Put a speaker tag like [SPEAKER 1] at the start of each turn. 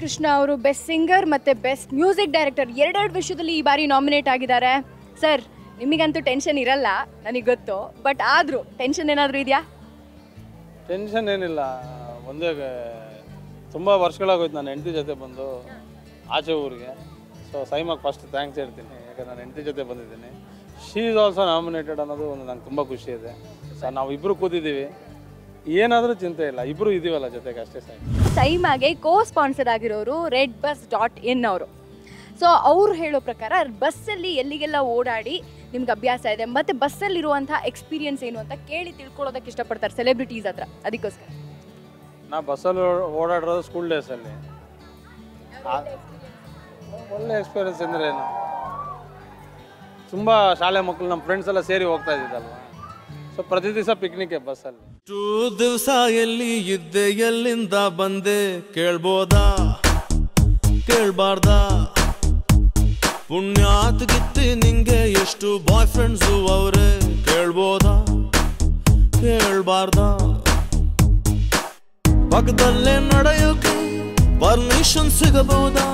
[SPEAKER 1] ಕೃಷ್ಣ ಅವರು best singer ಮತ್ತು best music director ಎರಡೆರಡು ವಿಷಯದಲ್ಲಿ ಈ ಬಾರಿ ನಾಮಿನೇಟ್ ಆಗಿದ್ದಾರೆ. ಸರ್, ನಿಮಗಂತೂ ಟೆನ್ಷನ್ ಇರಲ್ಲ ನನಗೆ ಗೊತ್ತು, ಬಟ್ ಆದರೂ ಟೆನ್ಷನ್ ಏನಾದರೂ ಇದೆಯಾ?
[SPEAKER 2] ಟೆನ್ಷನ್ ಏನಿಲ್ಲ. ಒಂದೇ ತುಂಬ ವರ್ಷಗಳಾಗೋಯ್ತು ನಾನು ಹೆಂಡತಿ ಜೊತೆ ಬಂದು ಆಚೆ ಊರಿಗೆ. ಸೊ ಸೈಮಾಗೆ ಫಸ್ಟ್ ಥ್ಯಾಂಕ್ಸ್ ಹೇಳ್ತೀನಿ, ಯಾಕಂದ್ರೆ ನಾನು ಹೆಂಡತಿ ಜೊತೆ ಬಂದಿದ್ದೀನಿ. ಶೀ ಈಸ್ ಆಲ್ಸೋ ನಾಮಿನೇಟೆಡ್ ಅನ್ನೋದು ಒಂದು ನಂಗೆ ತುಂಬ ಖುಷಿ ಇದೆ. ಸೊ ನಾವು ಇಬ್ಬರು ಕೂತಿದ್ದೀವಿ, ಏನಾದರೂ ಚಿಂತೆ ಇಲ್ಲ, ಇಬ್ಬರು ಇದ್ದೀವಲ್ಲ ಜೊತೆಗೆ, ಅಷ್ಟೇ ಸಾಕು.
[SPEAKER 1] ಸೈಮಾಗೆ ಕೋ ಸ್ಪಾನ್ಸರ್ ಆಗಿರೋರು redbus.in ಅವರು. ಸೊ ಅವ್ರು ಹೇಳೋ ಪ್ರಕಾರ ಬಸ್ಸಲ್ಲಿ ಎಲ್ಲಿಗೆಲ್ಲ ಓಡಾಡಿ ನಿಮ್ಗೆ ಅಭ್ಯಾಸ ಇದೆ ಮತ್ತು ಬಸ್ಸಲ್ಲಿರುವಂಥ ಎಕ್ಸ್ಪೀರಿಯನ್ಸ್ ಏನು ಅಂತ ಕೇಳಿ ತಿಳ್ಕೊಳ್ಳೋದಕ್ಕೆ ಇಷ್ಟಪಡ್ತಾರೆ ಸೆಲೆಬ್ರಿಟೀಸ್ ಹತ್ರ. ಅದಕ್ಕೋಸ್ಕರ
[SPEAKER 2] ನಾ ಬಸ್ಸಲ್ಲಿ ಓಡಾಡಿರೋದು ಸ್ಕೂಲ್ ಡೇಸಲ್ಲಿ. ಒಳ್ಳೆ ಎಕ್ಸ್ಪೀರಿಯನ್ಸ್ ಅಂದರೆ ಏನು, ತುಂಬ ಶಾಲೆ ಮಕ್ಕಳು ನಮ್ಮ ಫ್ರೆಂಡ್ಸ್ ಎಲ್ಲ ಸೇರಿ ಹೋಗ್ತಾ ಇದ್ದಿದ್ದಲ್ವ. ಸೊ ಪ್ರತಿ ದಿವಸ ಪಿಕ್ನಿಕ್ಕೆ ಬಸ್ಸಲ್ಲಿ.
[SPEAKER 3] ದಿವಸ ಎಲ್ಲಿ ಇದ್ದೆ, ಎಲ್ಲಿಂದ ಬಂದೆ, ಕೇಳ್ಬೋದಾ ಕೇಳ್ಬಾರ್ದಾ? ಪುಣ್ಯಾತ್ ಗಿತ್ತಿ ನಿಂಗೆ ಎಷ್ಟು ಬಾಯ್ ಫ್ರೆಂಡ್ಸು ಅವರೇ, ಕೇಳ್ಬೋದಾ ಕೇಳ್ಬಾರ್ದಾ? ಪಕ್ಕದಲ್ಲೇ ನಡೆಯೋಕೆ ಪರ್ಮಿಷನ್ ಸಿಗಬಹುದಾ?